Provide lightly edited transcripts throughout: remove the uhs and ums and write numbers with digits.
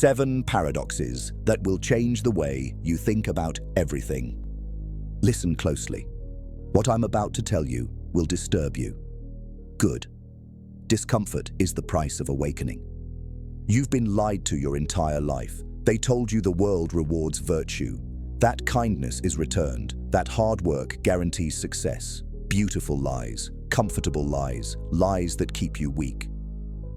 7 paradoxes that will change the way you think about everything. Listen closely. What I'm about to tell you will disturb you. Good. Discomfort is the price of awakening. You've been lied to your entire life. They told you the world rewards virtue, that kindness is returned, that hard work guarantees success. Beautiful lies, comfortable lies, lies that keep you weak.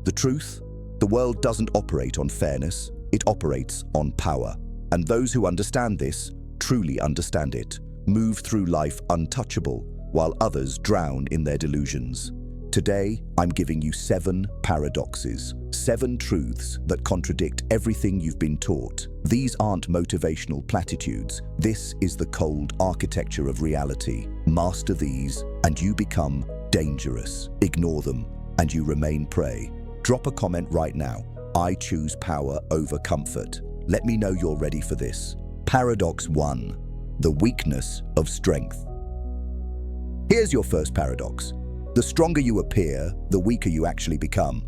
The truth? The world doesn't operate on fairness, it operates on power. And those who understand this, truly understand it, move through life untouchable, while others drown in their delusions. Today, I'm giving you 7 paradoxes, 7 truths that contradict everything you've been taught. These aren't motivational platitudes. This is the cold architecture of reality. Master these, and you become dangerous. Ignore them, and you remain prey. Drop a comment right now. I choose power over comfort. Let me know you're ready for this. Paradox 1. The weakness of strength. Here's your first paradox. The stronger you appear, the weaker you actually become.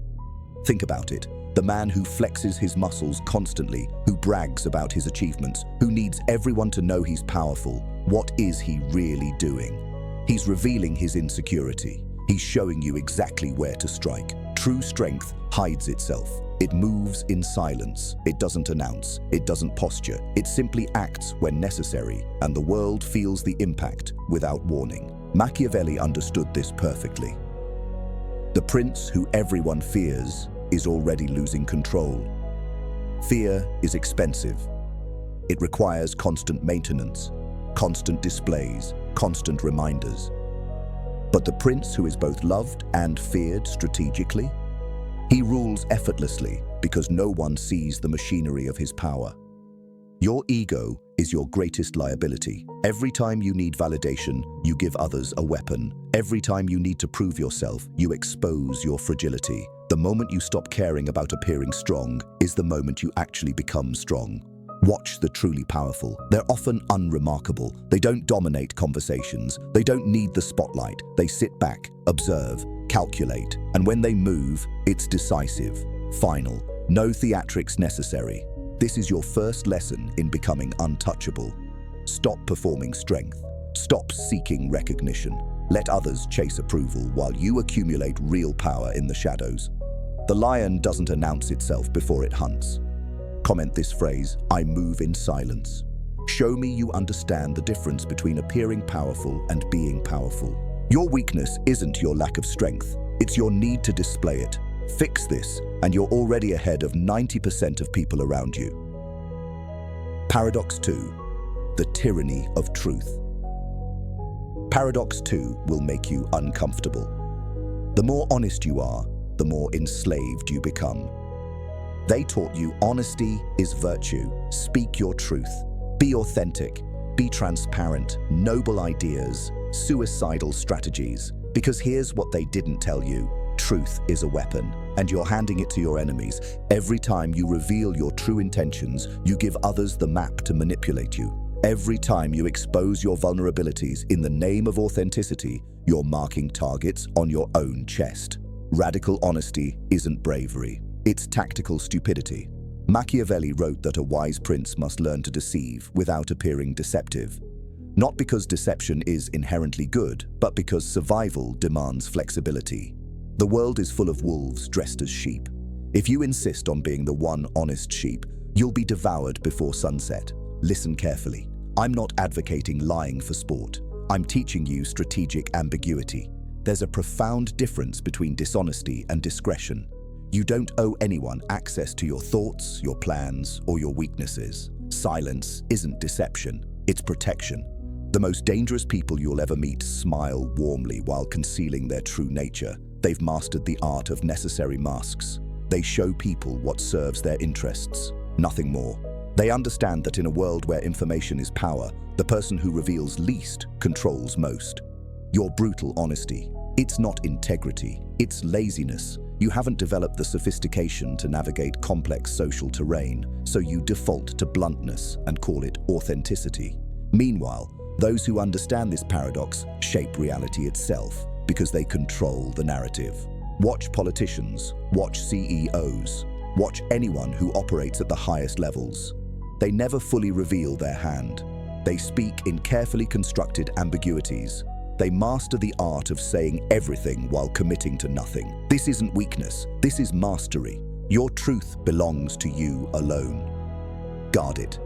Think about it. The man who flexes his muscles constantly, who brags about his achievements, who needs everyone to know he's powerful, what is he really doing? He's revealing his insecurity. He's showing you exactly where to strike. True strength hides itself. It moves in silence. It doesn't announce. It doesn't posture. It simply acts when necessary, and the world feels the impact without warning. Machiavelli understood this perfectly. The prince who everyone fears is already losing control. Fear is expensive. It requires constant maintenance, constant displays, constant reminders. But the prince who is both loved and feared strategically, he rules effortlessly because no one sees the machinery of his power. Your ego is your greatest liability. Every time you need validation, you give others a weapon. Every time you need to prove yourself, you expose your fragility. The moment you stop caring about appearing strong is the moment you actually become strong. Watch the truly powerful. They're often unremarkable. They don't dominate conversations. They don't need the spotlight. They sit back, observe, calculate. And when they move, it's decisive, final. No theatrics necessary. This is your first lesson in becoming untouchable. Stop performing strength. Stop seeking recognition. Let others chase approval while you accumulate real power in the shadows. The lion doesn't announce itself before it hunts. Comment this phrase, I move in silence. Show me you understand the difference between appearing powerful and being powerful. Your weakness isn't your lack of strength. It's your need to display it. Fix this, and you're already ahead of 90% of people around you. Paradox 2. The tyranny of truth. Paradox 2 will make you uncomfortable. The more honest you are, the more enslaved you become. They taught you honesty is virtue. Speak your truth. Be authentic. Be transparent. Noble ideas. Suicidal strategies. Because here's what they didn't tell you. Truth is a weapon, and you're handing it to your enemies. Every time you reveal your true intentions, you give others the map to manipulate you. Every time you expose your vulnerabilities in the name of authenticity, you're marking targets on your own chest. Radical honesty isn't bravery, it's tactical stupidity. Machiavelli wrote that a wise prince must learn to deceive without appearing deceptive. Not because deception is inherently good, but because survival demands flexibility. The world is full of wolves dressed as sheep. If you insist on being the one honest sheep, you'll be devoured before sunset. Listen carefully. I'm not advocating lying for sport. I'm teaching you strategic ambiguity. There's a profound difference between dishonesty and discretion. You don't owe anyone access to your thoughts, your plans, or your weaknesses. Silence isn't deception, it's protection. The most dangerous people you'll ever meet smile warmly while concealing their true nature. They've mastered the art of necessary masks. They show people what serves their interests, nothing more. They understand that in a world where information is power, the person who reveals least controls most. Your brutal honesty, it's not integrity, it's laziness. You haven't developed the sophistication to navigate complex social terrain, so you default to bluntness and call it authenticity. Meanwhile, those who understand this paradox shape reality itself because they control the narrative. Watch politicians, watch CEOs. Watch anyone who operates at the highest levels. They never fully reveal their hand. They speak in carefully constructed ambiguities. They master the art of saying everything while committing to nothing. This isn't weakness, this is mastery. Your truth belongs to you alone. Guard it.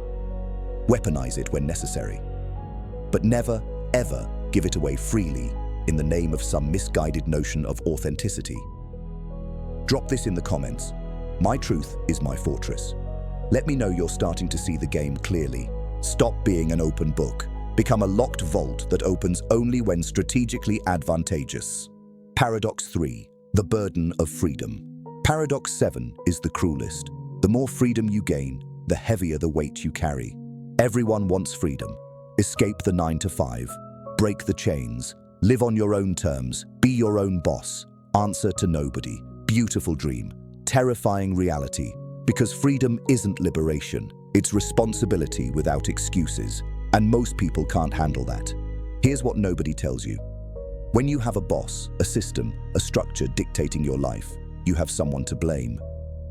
Weaponize it when necessary. But never, ever give it away freely in the name of some misguided notion of authenticity. Drop this in the comments. My truth is my fortress. Let me know you're starting to see the game clearly. Stop being an open book. Become a locked vault that opens only when strategically advantageous. Paradox 3. The burden of freedom. Paradox 7 is the cruelest. The more freedom you gain, the heavier the weight you carry. Everyone wants freedom. Escape the 9 to 5. Break the chains. Live on your own terms. Be your own boss. Answer to nobody. Beautiful dream. Terrifying reality. Because freedom isn't liberation. It's responsibility without excuses. And most people can't handle that. Here's what nobody tells you. When you have a boss, a system, a structure dictating your life, you have someone to blame.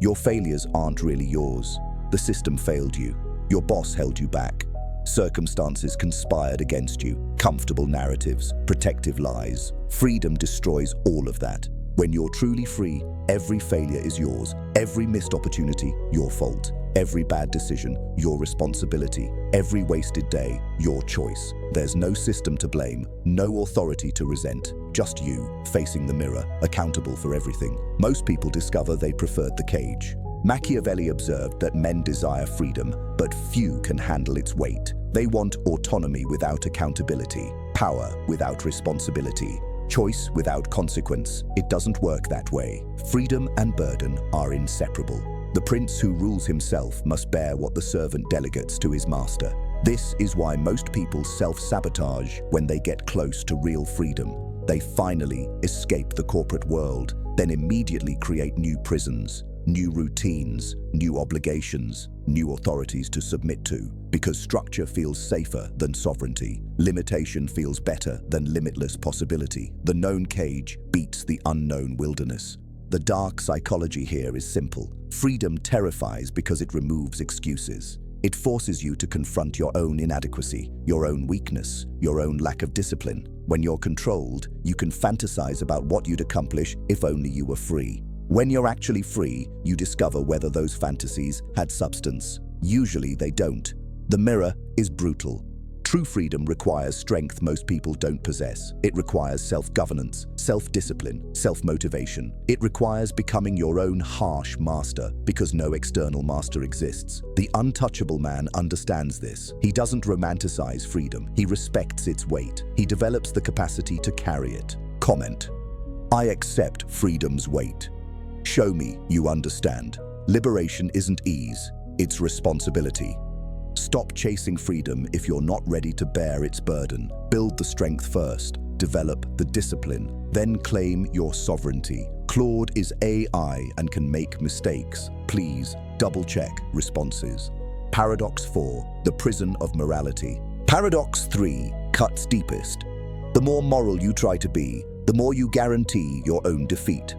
Your failures aren't really yours. The system failed you. Your boss held you back. Circumstances conspired against you. Comfortable narratives, protective lies. Freedom destroys all of that. When you're truly free, every failure is yours. Every missed opportunity, your fault. Every bad decision, your responsibility. Every wasted day, your choice. There's no system to blame, no authority to resent. Just you, facing the mirror, accountable for everything. Most people discover they preferred the cage. Machiavelli observed that men desire freedom, but few can handle its weight. They want autonomy without accountability, power without responsibility, choice without consequence. It doesn't work that way. Freedom and burden are inseparable. The prince who rules himself must bear what the servant delegates to his master. This is why most people self-sabotage when they get close to real freedom. They finally escape the corporate world, then immediately create new prisons, new routines, new obligations, new authorities to submit to, because structure feels safer than sovereignty. Limitation feels better than limitless possibility. The known cage beats the unknown wilderness. The dark psychology here is simple. Freedom terrifies because it removes excuses. It forces you to confront your own inadequacy, your own weakness, your own lack of discipline. When you're controlled, you can fantasize about what you'd accomplish if only you were free. When you're actually free, you discover whether those fantasies had substance. Usually they don't. The mirror is brutal. True freedom requires strength most people don't possess. It requires self-governance, self-discipline, self-motivation. It requires becoming your own harsh master, because no external master exists. The untouchable man understands this. He doesn't romanticize freedom. He respects its weight. He develops the capacity to carry it. Comment: I accept freedom's weight. Show me you understand. Liberation isn't ease, it's responsibility. Stop chasing freedom if you're not ready to bear its burden. Build the strength first, develop the discipline, then claim your sovereignty. Claude is AI and can make mistakes. Please double-check responses. Paradox 4, the prison of morality. Paradox 3 cuts deepest. The more moral you try to be, the more you guarantee your own defeat.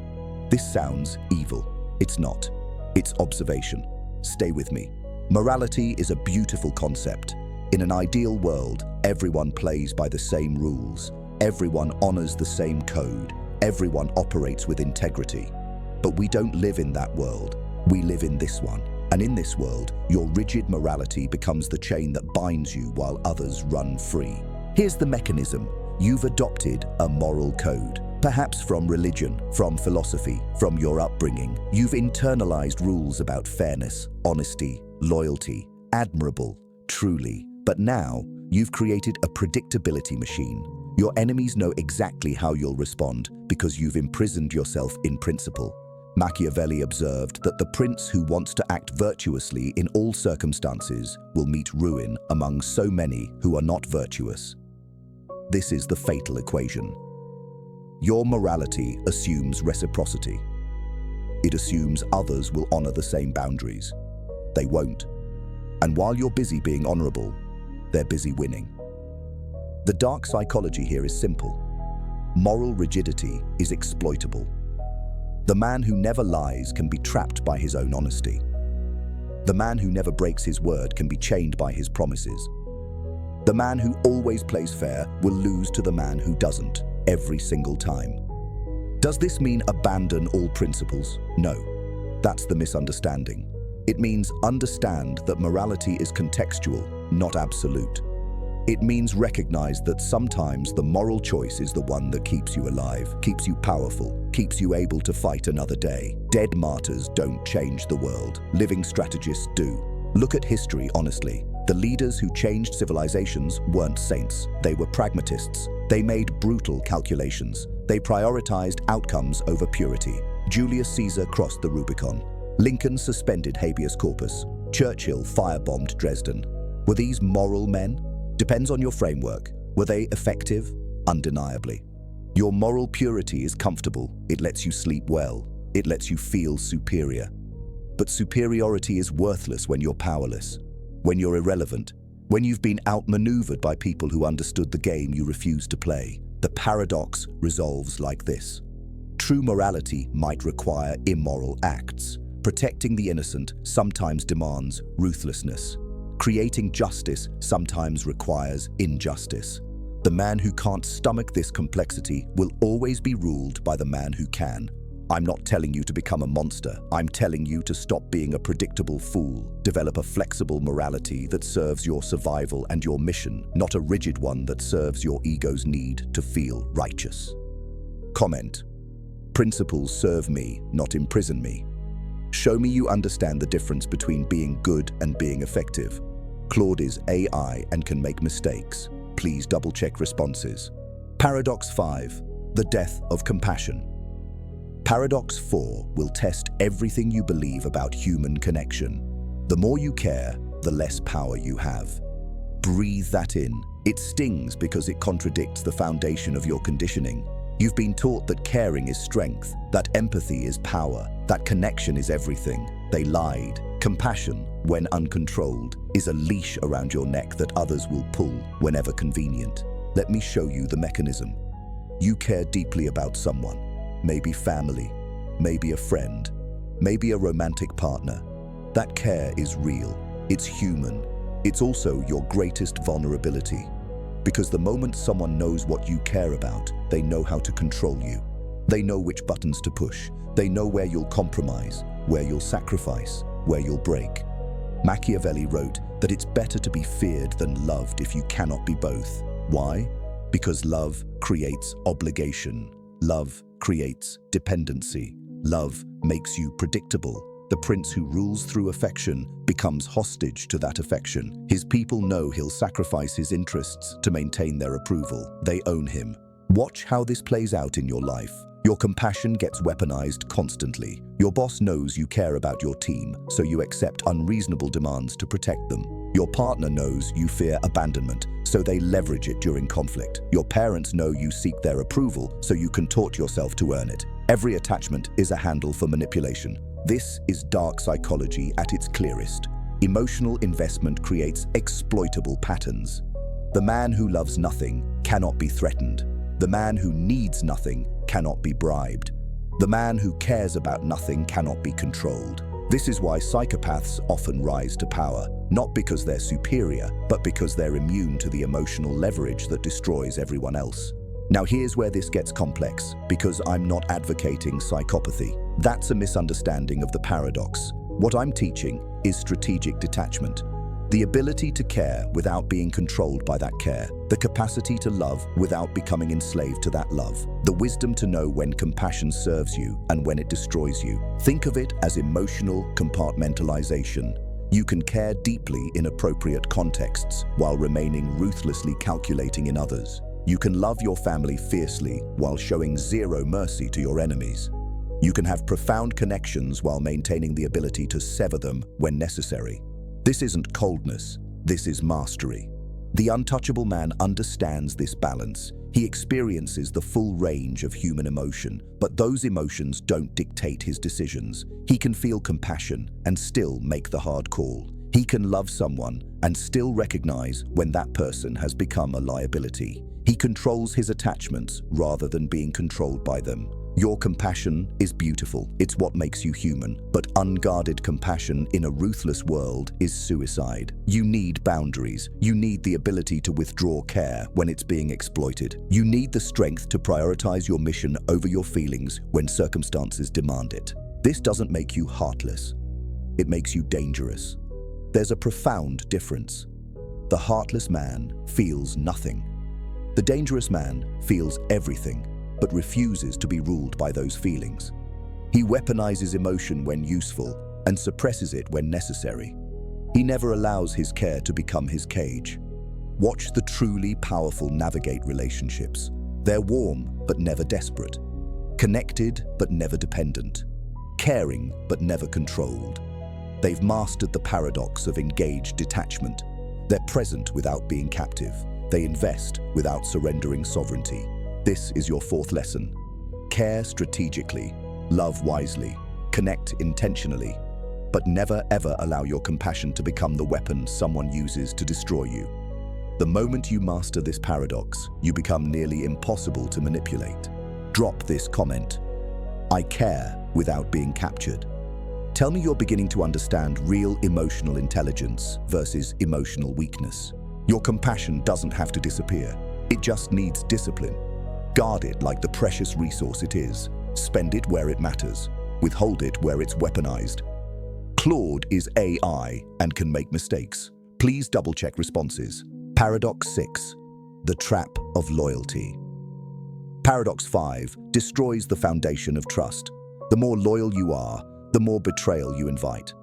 This sounds evil. It's not. It's observation. Stay with me. Morality is a beautiful concept. In an ideal world, everyone plays by the same rules. Everyone honors the same code. Everyone operates with integrity. But we don't live in that world. We live in this one. And in this world, your rigid morality becomes the chain that binds you while others run free. Here's the mechanism. You've adopted a moral code. Perhaps from religion, from philosophy, from your upbringing. You've internalized rules about fairness, honesty, loyalty, admirable, truly. But now, you've created a predictability machine. Your enemies know exactly how you'll respond because you've imprisoned yourself in principle. Machiavelli observed that the prince who wants to act virtuously in all circumstances will meet ruin among so many who are not virtuous. This is the fatal equation. Your morality assumes reciprocity. It assumes others will honor the same boundaries. They won't. And while you're busy being honorable, they're busy winning. The dark psychology here is simple. Moral rigidity is exploitable. The man who never lies can be trapped by his own honesty. The man who never breaks his word can be chained by his promises. The man who always plays fair will lose to the man who doesn't, every single time. Does this mean abandon all principles? No. That's the misunderstanding. It means understand that morality is contextual, not absolute. It means recognize that sometimes the moral choice is the one that keeps you alive, keeps you powerful, keeps you able to fight another day. Dead martyrs don't change the world. Living strategists do. Look at history honestly. The leaders who changed civilizations weren't saints. They were pragmatists. They made brutal calculations. They prioritized outcomes over purity. Julius Caesar crossed the Rubicon. Lincoln suspended habeas corpus. Churchill firebombed Dresden. Were these moral men? Depends on your framework. Were they effective? Undeniably. Your moral purity is comfortable. It lets you sleep well. It lets you feel superior. But superiority is worthless when you're powerless, when you're irrelevant, when you've been outmaneuvered by people who understood the game you refused to play. The paradox resolves like this. True morality might require immoral acts. Protecting the innocent sometimes demands ruthlessness. Creating justice sometimes requires injustice. The man who can't stomach this complexity will always be ruled by the man who can. I'm not telling you to become a monster. I'm telling you to stop being a predictable fool. Develop a flexible morality that serves your survival and your mission, not a rigid one that serves your ego's need to feel righteous. Comment. Principles serve me, not imprison me. Show me you understand the difference between being good and being effective. Claude is AI and can make mistakes. Please double-check responses. Paradox 5. The death of compassion. Paradox 4 will test everything you believe about human connection. The more you care, the less power you have. Breathe that in. It stings because it contradicts the foundation of your conditioning. You've been taught that caring is strength, that empathy is power, that connection is everything. They lied. Compassion, when uncontrolled, is a leash around your neck that others will pull whenever convenient. Let me show you the mechanism. You care deeply about someone, maybe family, maybe a friend, maybe a romantic partner. That care is real. It's human. It's also your greatest vulnerability. Because the moment someone knows what you care about, they know how to control you. They know which buttons to push. They know where you'll compromise, where you'll sacrifice, where you'll break. Machiavelli wrote that it's better to be feared than loved if you cannot be both. Why? Because love creates obligation. Love creates dependency. Love makes you predictable. The prince who rules through affection becomes hostage to that affection. His people know he'll sacrifice his interests to maintain their approval. They own him. Watch how this plays out in your life. Your compassion gets weaponized constantly. Your boss knows you care about your team, so you accept unreasonable demands to protect them. Your partner knows you fear abandonment, so they leverage it during conflict. Your parents know you seek their approval, so you contort yourself to earn it. Every attachment is a handle for manipulation. This is dark psychology at its clearest. Emotional investment creates exploitable patterns. The man who loves nothing cannot be threatened. The man who needs nothing cannot be bribed. The man who cares about nothing cannot be controlled. This is why psychopaths often rise to power, not because they're superior, but because they're immune to the emotional leverage that destroys everyone else. Now here's where this gets complex, because I'm not advocating psychopathy. That's a misunderstanding of the paradox. What I'm teaching is strategic detachment. The ability to care without being controlled by that care. The capacity to love without becoming enslaved to that love. The wisdom to know when compassion serves you and when it destroys you. Think of it as emotional compartmentalization. You can care deeply in appropriate contexts while remaining ruthlessly calculating in others. You can love your family fiercely while showing zero mercy to your enemies. You can have profound connections while maintaining the ability to sever them when necessary. This isn't coldness, this is mastery. The untouchable man understands this balance. He experiences the full range of human emotion, but those emotions don't dictate his decisions. He can feel compassion and still make the hard call. He can love someone and still recognize when that person has become a liability. He controls his attachments rather than being controlled by them. Your compassion is beautiful. It's what makes you human. But unguarded compassion in a ruthless world is suicide. You need boundaries. You need the ability to withdraw care when it's being exploited. You need the strength to prioritize your mission over your feelings when circumstances demand it. This doesn't make you heartless. It makes you dangerous. There's a profound difference. The heartless man feels nothing. The dangerous man feels everything, but refuses to be ruled by those feelings. He weaponizes emotion when useful and suppresses it when necessary. He never allows his care to become his cage. Watch the truly powerful navigate relationships. They're warm but never desperate, connected but never dependent, caring but never controlled. They've mastered the paradox of engaged detachment. They're present without being captive. They invest without surrendering sovereignty. This is your fourth lesson. Care strategically, love wisely, connect intentionally, but never ever allow your compassion to become the weapon someone uses to destroy you. The moment you master this paradox, you become nearly impossible to manipulate. Drop this comment: I care without being captured. Tell me you're beginning to understand real emotional intelligence versus emotional weakness. Your compassion doesn't have to disappear. It just needs discipline. Guard it like the precious resource it is. Spend it where it matters. Withhold it where it's weaponized. Claude is AI and can make mistakes. Please double-check responses. Paradox 6. The trap of loyalty. Paradox 5 destroys the foundation of trust. The more loyal you are, the more betrayal you invite.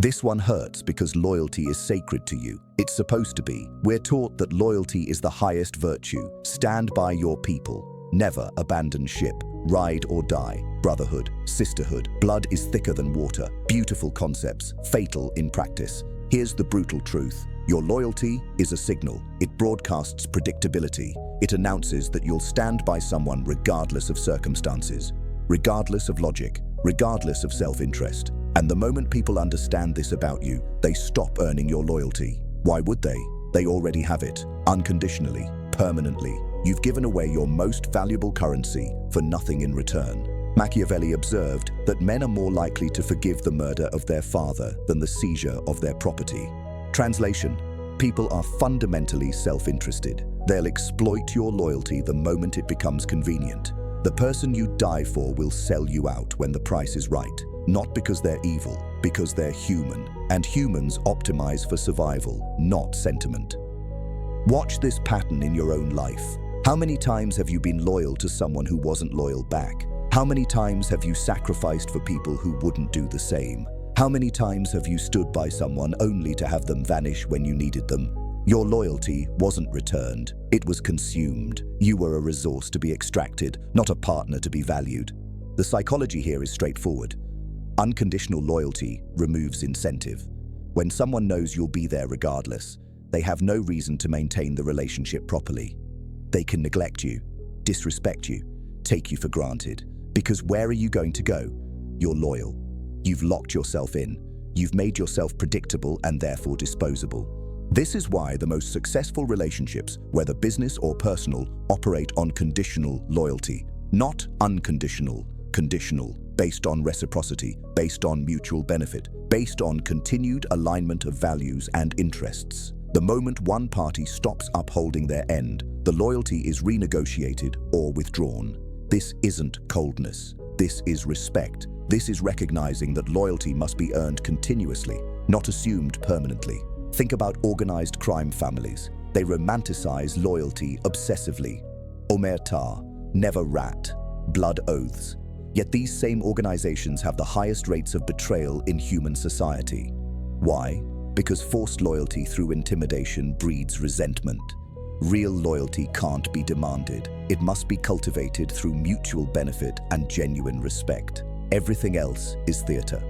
This one hurts because loyalty is sacred to you. It's supposed to be. We're taught that loyalty is the highest virtue. Stand by your people. Never abandon ship. Ride or die. Brotherhood, sisterhood. Blood is thicker than water. Beautiful concepts, fatal in practice. Here's the brutal truth. Your loyalty is a signal. It broadcasts predictability. It announces that you'll stand by someone regardless of circumstances, regardless of logic, regardless of self-interest. And the moment people understand this about you, they stop earning your loyalty. Why would they? They already have it, unconditionally, permanently. You've given away your most valuable currency for nothing in return. Machiavelli observed that men are more likely to forgive the murder of their father than the seizure of their property. Translation: people are fundamentally self-interested. They'll exploit your loyalty the moment it becomes convenient. The person you die for will sell you out when the price is right. Not because they're evil, because they're human. And humans optimize for survival, not sentiment. Watch this pattern in your own life. How many times have you been loyal to someone who wasn't loyal back? How many times have you sacrificed for people who wouldn't do the same? How many times have you stood by someone only to have them vanish when you needed them? Your loyalty wasn't returned, it was consumed. You were a resource to be extracted, not a partner to be valued. The psychology here is straightforward. Unconditional loyalty removes incentive. When someone knows you'll be there regardless, they have no reason to maintain the relationship properly. They can neglect you, disrespect you, take you for granted. Because where are you going to go? You're loyal. You've locked yourself in. You've made yourself predictable and therefore disposable. This is why the most successful relationships, whether business or personal, operate on conditional loyalty, not unconditional, conditional, based on reciprocity, based on mutual benefit, based on continued alignment of values and interests. The moment one party stops upholding their end, the loyalty is renegotiated or withdrawn. This isn't coldness. This is respect. This is recognizing that loyalty must be earned continuously, not assumed permanently. Think about organized crime families. They romanticize loyalty obsessively. Omerta, never rat, blood oaths. Yet these same organizations have the highest rates of betrayal in human society. Why? Because forced loyalty through intimidation breeds resentment. Real loyalty can't be demanded. It must be cultivated through mutual benefit and genuine respect. Everything else is theater.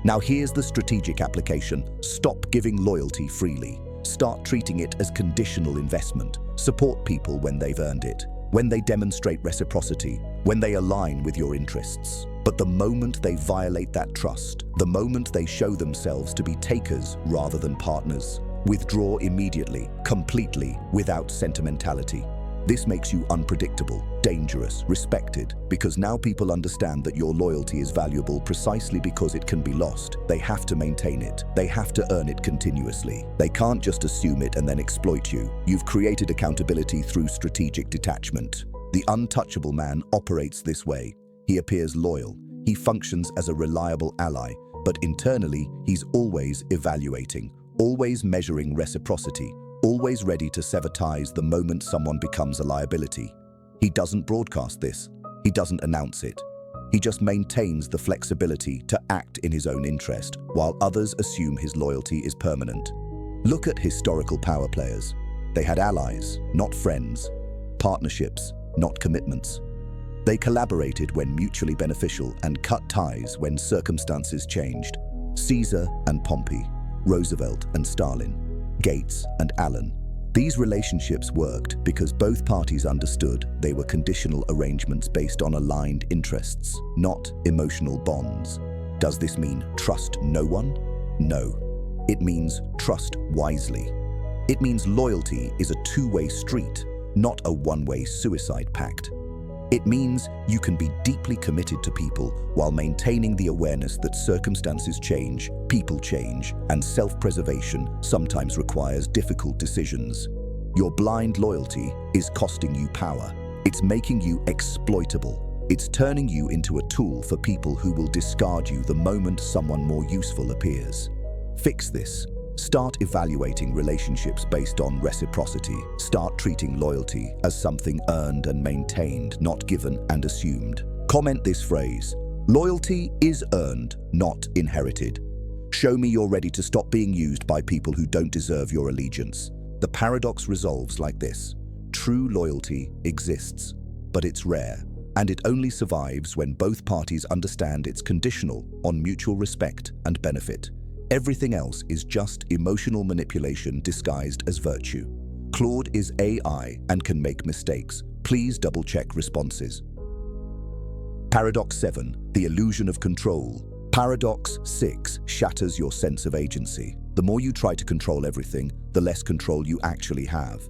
Now here's the strategic application. Stop giving loyalty freely. Start treating it as conditional investment. Support people when they've earned it, when they demonstrate reciprocity, when they align with your interests. But the moment they violate that trust, the moment they show themselves to be takers rather than partners, withdraw immediately, completely, without sentimentality. This makes you unpredictable, dangerous, respected, because now people understand that your loyalty is valuable precisely because it can be lost. They have to maintain it. They have to earn it continuously. They can't just assume it and then exploit you. You've created accountability through strategic detachment. The untouchable man operates this way. He appears loyal. He functions as a reliable ally, but internally, he's always evaluating, always measuring reciprocity, always ready to sever ties the moment someone becomes a liability. He doesn't broadcast this. He doesn't announce it. He just maintains the flexibility to act in his own interest, while others assume his loyalty is permanent. Look at historical power players. They had allies, not friends, partnerships, not commitments. They collaborated when mutually beneficial and cut ties when circumstances changed. Caesar and Pompey, Roosevelt and Stalin, Gates and Allen. These relationships worked because both parties understood they were conditional arrangements based on aligned interests, not emotional bonds. Does this mean trust no one? No. It means trust wisely. It means loyalty is a two-way street, not a one-way suicide pact. It means you can be deeply committed to people while maintaining the awareness that circumstances change, people change, and self-preservation sometimes requires difficult decisions. Your blind loyalty is costing you power. It's making you exploitable. It's turning you into a tool for people who will discard you the moment someone more useful appears. Fix this. Start evaluating relationships based on reciprocity. Start treating loyalty as something earned and maintained, not given and assumed. Comment this phrase: loyalty is earned, not inherited. Show me you're ready to stop being used by people who don't deserve your allegiance. The paradox resolves like this: true loyalty exists, but it's rare, and it only survives when both parties understand it's conditional on mutual respect and benefit. Everything else is just emotional manipulation disguised as virtue. Claude is AI and can make mistakes. Please double-check responses. Paradox 7. The illusion of control. Paradox 6 shatters your sense of agency. The more you try to control everything, the less control you actually have.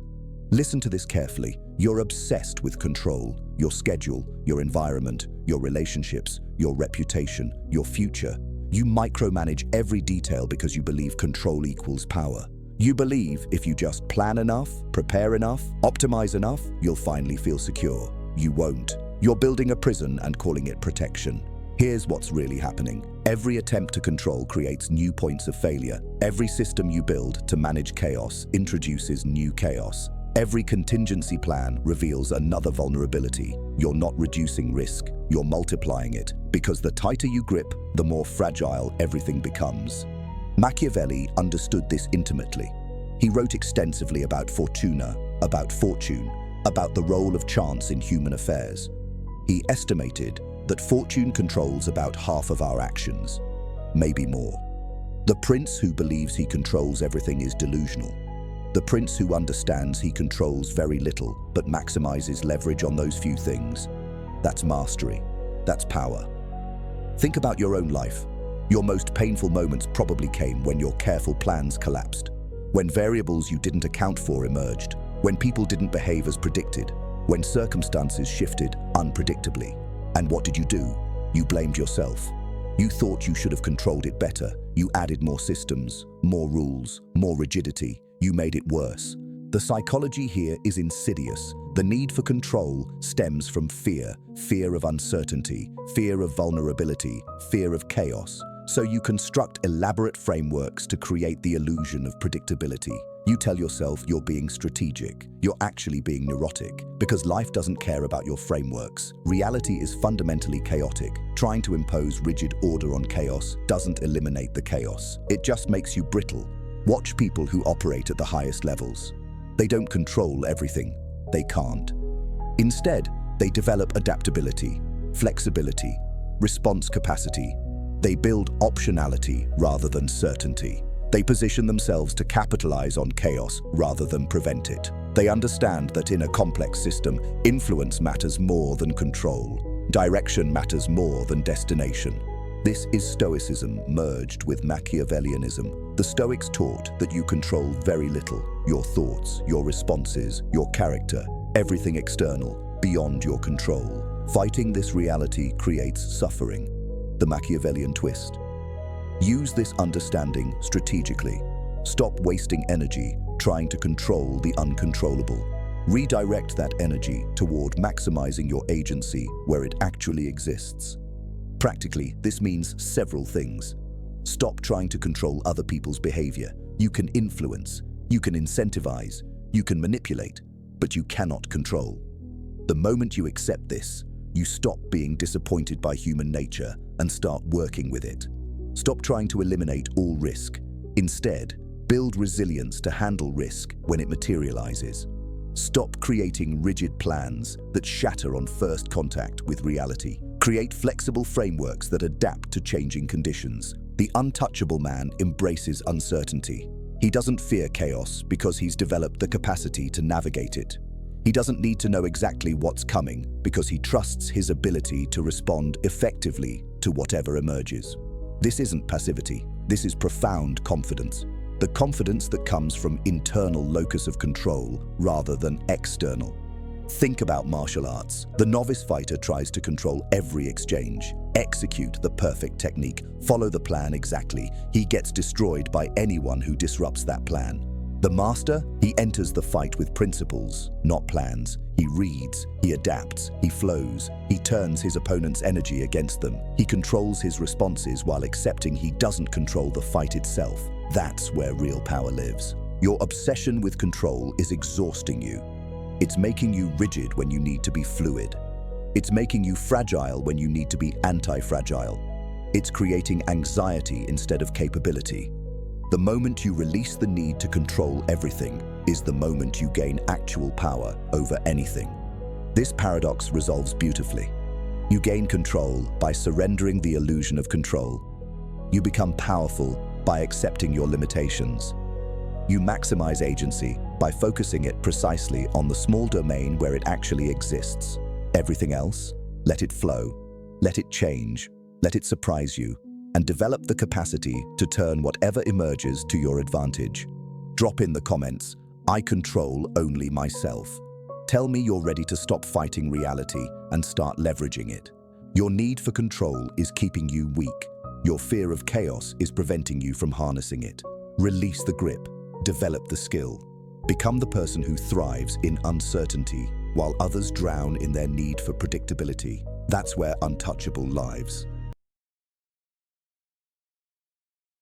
Listen to this carefully. You're obsessed with control. Your schedule, your environment, your relationships, your reputation, your future. You micromanage every detail because you believe control equals power. You believe if you just plan enough, prepare enough, optimize enough, you'll finally feel secure. You won't. You're building a prison and calling it protection. Here's what's really happening. Every attempt to control creates new points of failure. Every system you build to manage chaos introduces new chaos. Every contingency plan reveals another vulnerability. You're not reducing risk, you're multiplying it, because the tighter you grip, the more fragile everything becomes. Machiavelli understood this intimately. He wrote extensively about fortuna, about fortune, about the role of chance in human affairs. He estimated that fortune controls about half of our actions, maybe more. The prince who believes he controls everything is delusional. The prince who understands he controls very little but maximizes leverage on those few things. That's mastery. That's power. Think about your own life. Your most painful moments probably came when your careful plans collapsed, when variables you didn't account for emerged, when people didn't behave as predicted, when circumstances shifted unpredictably. And what did you do? You blamed yourself. You thought you should have controlled it better. You added more systems, more rules, more rigidity. You made it worse. The psychology here is insidious. The need for control stems from fear, fear of uncertainty, fear of vulnerability, fear of chaos. So you construct elaborate frameworks to create the illusion of predictability. You tell yourself you're being strategic. You're actually being neurotic, because life doesn't care about your frameworks. Reality is fundamentally chaotic. Trying to impose rigid order on chaos doesn't eliminate the chaos. It just makes you brittle. Watch people who operate at the highest levels. They don't control everything. They can't. Instead, they develop adaptability, flexibility, response capacity. They build optionality rather than certainty. They position themselves to capitalize on chaos rather than prevent it. They understand that in a complex system, influence matters more than control. Direction matters more than destination. This is Stoicism merged with Machiavellianism. The Stoics taught that you control very little: your thoughts, your responses, your character. everything external, beyond your control. Fighting this reality creates suffering. The Machiavellian twist. Use this understanding strategically. Stop wasting energy trying to control the uncontrollable. Redirect that energy toward maximizing your agency where it actually exists. Practically, this means several things. Stop trying to control other people's behavior. You can influence, you can incentivize, you can manipulate, but you cannot control. The moment you accept this, you stop being disappointed by human nature and start working with it. Stop trying to eliminate all risk. Instead, build resilience to handle risk when it materializes. Stop creating rigid plans that shatter on first contact with reality. Create flexible frameworks that adapt to changing conditions. The untouchable man embraces uncertainty. He doesn't fear chaos because he's developed the capacity to navigate it. He doesn't need to know exactly what's coming because he trusts his ability to respond effectively to whatever emerges. This isn't passivity. This is profound confidence. The confidence that comes from internal locus of control rather than external. Think about martial arts. The novice fighter tries to control every exchange, execute the perfect technique, follow the plan exactly. He gets destroyed by anyone who disrupts that plan. The master, he enters the fight with principles, not plans. He reads, he adapts, he flows, he turns his opponent's energy against them. He controls his responses while accepting he doesn't control the fight itself. That's where real power lives. Your obsession with control is exhausting you. It's making you rigid when you need to be fluid. It's making you fragile when you need to be anti-fragile. It's creating anxiety instead of capability. The moment you release the need to control everything is the moment you gain actual power over anything. This paradox resolves beautifully. You gain control by surrendering the illusion of control. You become powerful by accepting your limitations. You maximize agency by focusing it precisely on the small domain where it actually exists. Everything else, let it flow, let it change, let it surprise you, and develop the capacity to turn whatever emerges to your advantage. Drop in the comments, "I control only myself." Tell me you're ready to stop fighting reality and start leveraging it. Your need for control is keeping you weak. Your fear of chaos is preventing you from harnessing it. Release the grip, develop the skill. Become the person who thrives in uncertainty while others drown in their need for predictability. That's where untouchable lives.